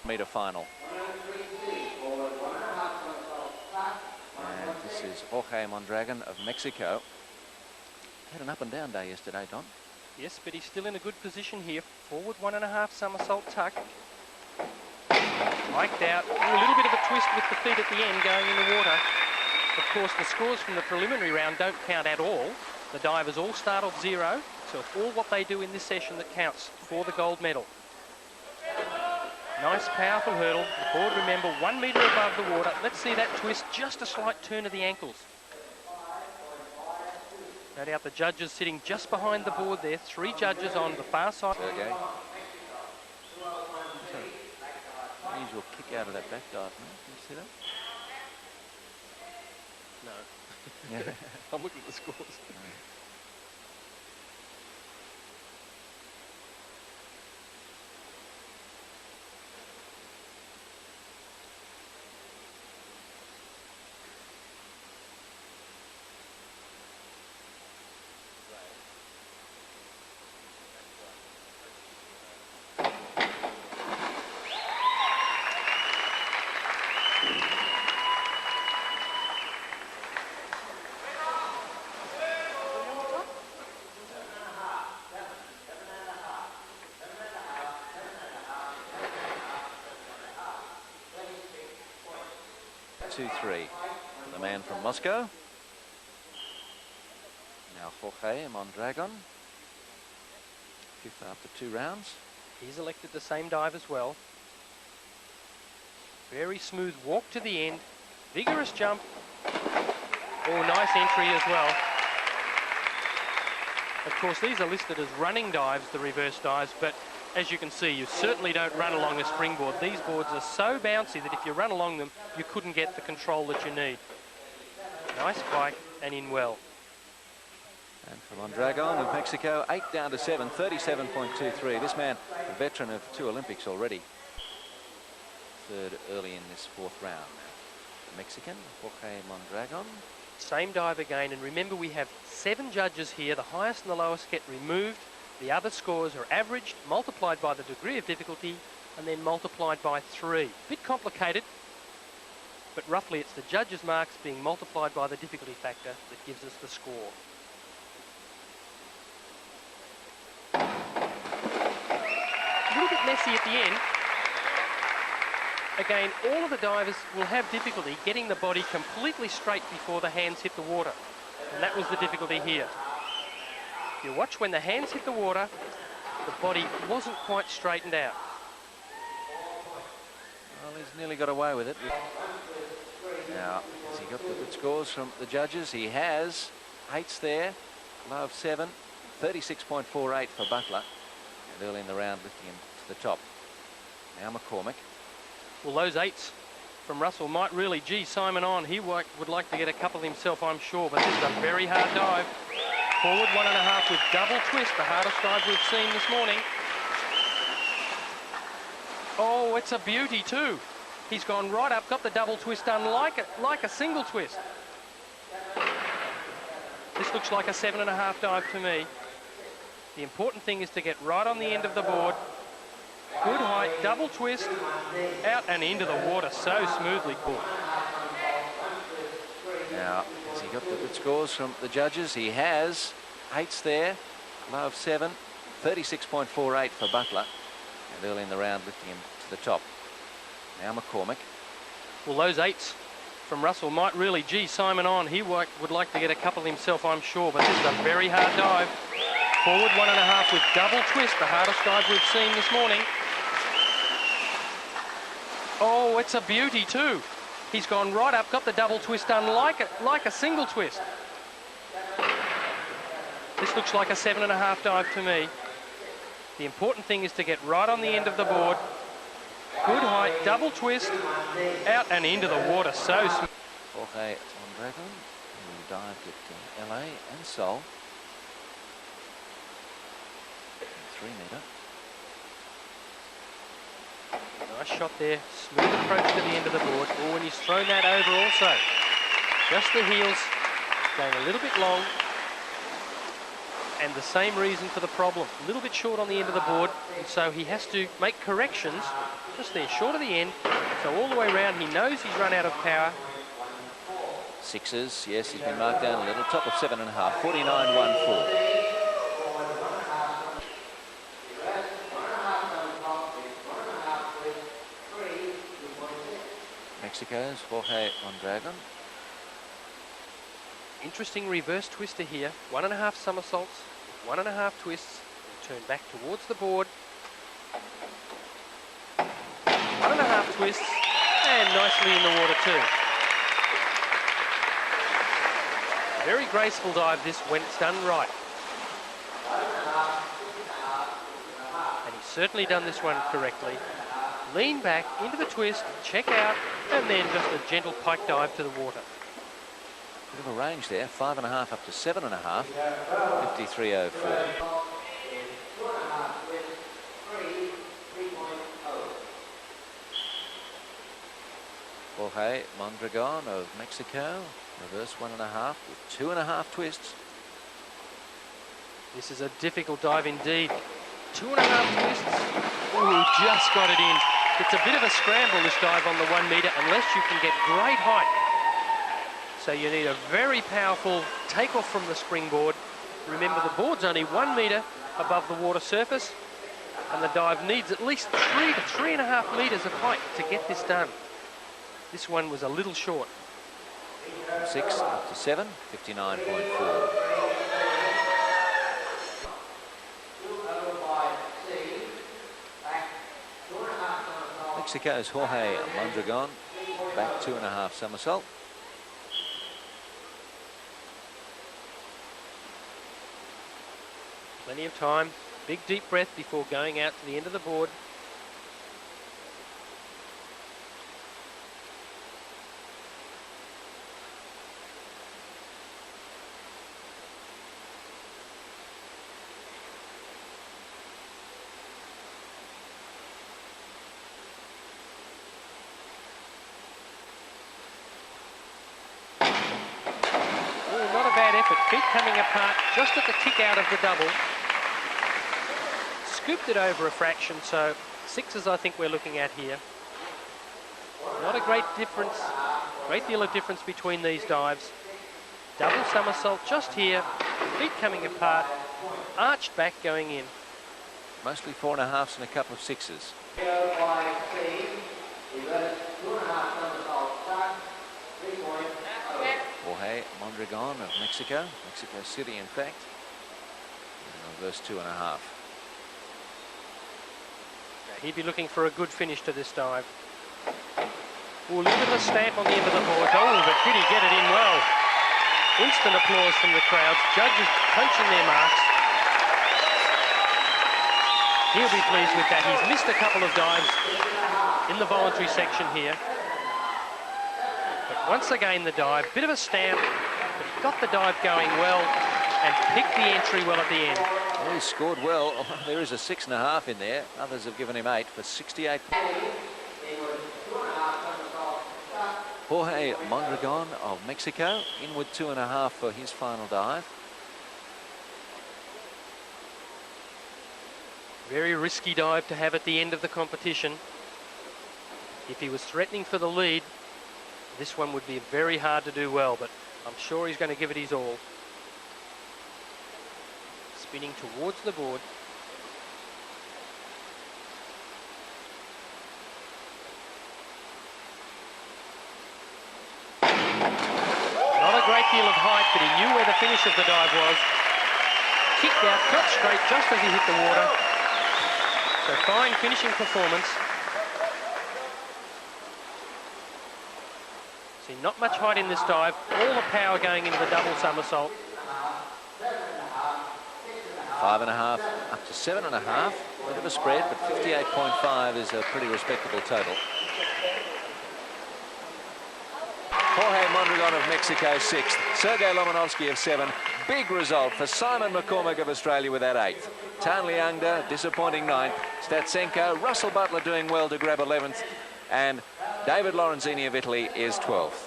metre final. And this is Jorge Mondragon of Mexico. Had an up and down day yesterday, Don. Yes, but he's still in a good position here. Forward 1.5 somersault tuck. Hiked out. A little bit of a twist with the feet at the end going in the water. Of course, the scores from the preliminary round don't count at all. The divers all start off 0, so it's all what they do in this session that counts for the gold medal. Nice, powerful hurdle. The board, remember, 1 metre above the water. Let's see that twist, just a slight turn of the ankles. No doubt the judges sitting just behind the board there. 3 judges on the far side. Okay. Unusual kick out of that back dive, no? Can you see that? No. Yeah. I'm looking at the scores. No. Two-three for the man from Moscow. Now Jorge Mondragon, 5th after 2 rounds. He's elected the same dive as well. Very smooth walk to the end. Vigorous jump. Oh, nice entry as well. Of course, these are listed as running dives, the reverse dives, but as you can see, you certainly don't run along a springboard. These boards are so bouncy that if you run along them, you couldn't get the control that you need. Nice bike and in well. And for Mondragon of Mexico, 8 down to 7, 37.23. This man, a veteran of 2 Olympics already. 3rd early in this 4th round. The Mexican, Jorge Mondragon. Same dive again, and remember we have 7 judges here. The highest and the lowest get removed. The other scores are averaged, multiplied by the degree of difficulty, and then multiplied by 3. Bit complicated, but roughly it's the judges' marks being multiplied by the difficulty factor that gives us the score. A little bit messy at the end. Again, all of the divers will have difficulty getting the body completely straight before the hands hit the water. And that was the difficulty here. If you watch when the hands hit the water, the body wasn't quite straightened out. Well, he's nearly got away with it. Now, has he got the good scores from the judges? He has. 8's there, low of 7, 36.48 for Butler. And early in the round, lifting him to the top. Now McCormick. Well, those 8s from Russell might really, gee, Simon on. He would like to get a couple himself, I'm sure, but this is a very hard dive. Forward 1.5 with double twist, the hardest dive we've seen this morning. Oh, it's a beauty too. He's gone right up, got the double twist done like a single twist. This looks like a 7.5 dive to me. The important thing is to get right on the end of the board. Good height, double twist, out and into the water so smoothly. Cool. Now, has he got the good scores from the judges? He has. 8's there, low of 7, 36.48 for Butler. And early in the round, lifting him to the top. Now McCormick. Well, those 8s from Russell might really, gee, Simon on. He would like to get a couple himself, I'm sure, but this is a very hard dive. Forward 1.5 with double twist, the hardest dive we've seen this morning. Oh, it's a beauty too. He's gone right up, got the double twist done like a single twist. This looks like a 7.5 dive to me. The important thing is to get right on the end of the board. Good height, double twist, out and into the water so smooth. Jorge Mondragon, who dived at LA and Seoul. 3 metre. Nice shot there, smooth approach to the end of the board. Oh, and he's thrown that over also. Just the heels, going a little bit long. and the same reason for the problem. A little bit short on the end of the board, and so he has to make corrections just there, short of the end. So all the way around, he knows he's run out of power. Sixes, yes, he's been marked down a little. Top of 7.5, 49.14. Mexico's Jorge Mondragon. Interesting reverse twister here. 1.5 somersaults, 1.5 twists, turn back towards the board. 1.5 twists, and nicely in the water too. Very graceful dive this when it's done right. And he's certainly done this one correctly. Lean back into the twist, check out, and then just a gentle pike dive to the water. Bit of a range there, 5.5 up to 7.5, 53.04. Jorge Mondragon of Mexico, reverse 1.5 with 2.5 twists. This is a difficult dive indeed. 2.5 twists. Ooh, just got it in. It's a bit of a scramble, this dive on the 1 metre, unless you can get great height. So you need a very powerful takeoff from the springboard. Remember, the board's only 1 metre above the water surface, and the dive needs at least 3 to 3.5 metres of height to get this done. This one was a little short. 6 up to 7, 59.4. Mexico's Jorge Mondragon, back 2.5 somersault. Plenty of time. Big deep breath before going out to the end of the board. Feet coming apart just at the kick out of the double. Scooped it over a fraction, so sixes I think we're looking at here. Not a great difference, great deal of difference between these dives. Double somersault just here, feet coming apart, arched back going in. Mostly 4.5s and a couple of sixes. Jorge Mondragon of Mexico, Mexico City in fact, and reverse 2.5. He'd be looking for a good finish to this dive. Ooh, look at the stamp on the end of the board. Oh, but did he get it in well? Instant applause from the crowds. Judges punching their marks. He'll be pleased with that. He's missed a couple of dives in the voluntary section here. But once again, the dive, bit of a stamp, but he got the dive going well and picked the entry well at the end. Well, he scored well. Oh, there is a 6.5 in there. Others have given him 8 for 68. Jorge Mondragon of Mexico, in with 2.5 for his final dive. Very risky dive to have at the end of the competition. If he was threatening for the lead, this one would be very hard to do well, but I'm sure he's going to give it his all. Spinning towards the board. Not a great deal of height, but he knew where the finish of the dive was. Kicked out, cut straight just as he hit the water. So fine finishing performance. See, not much height in this dive. All the power going into the double somersault. 5.5 up to 7.5. Bit of a spread, but 58.5 is a pretty respectable total. Jorge Mondragon of Mexico 6th. Sergei Lomonovsky of 7. Big result for Simon McCormick of Australia with that 8th. Tan Liangda disappointing 9th. Statsenko, Russell Butler doing well to grab 11th. And David Lorenzini of Italy is 12th.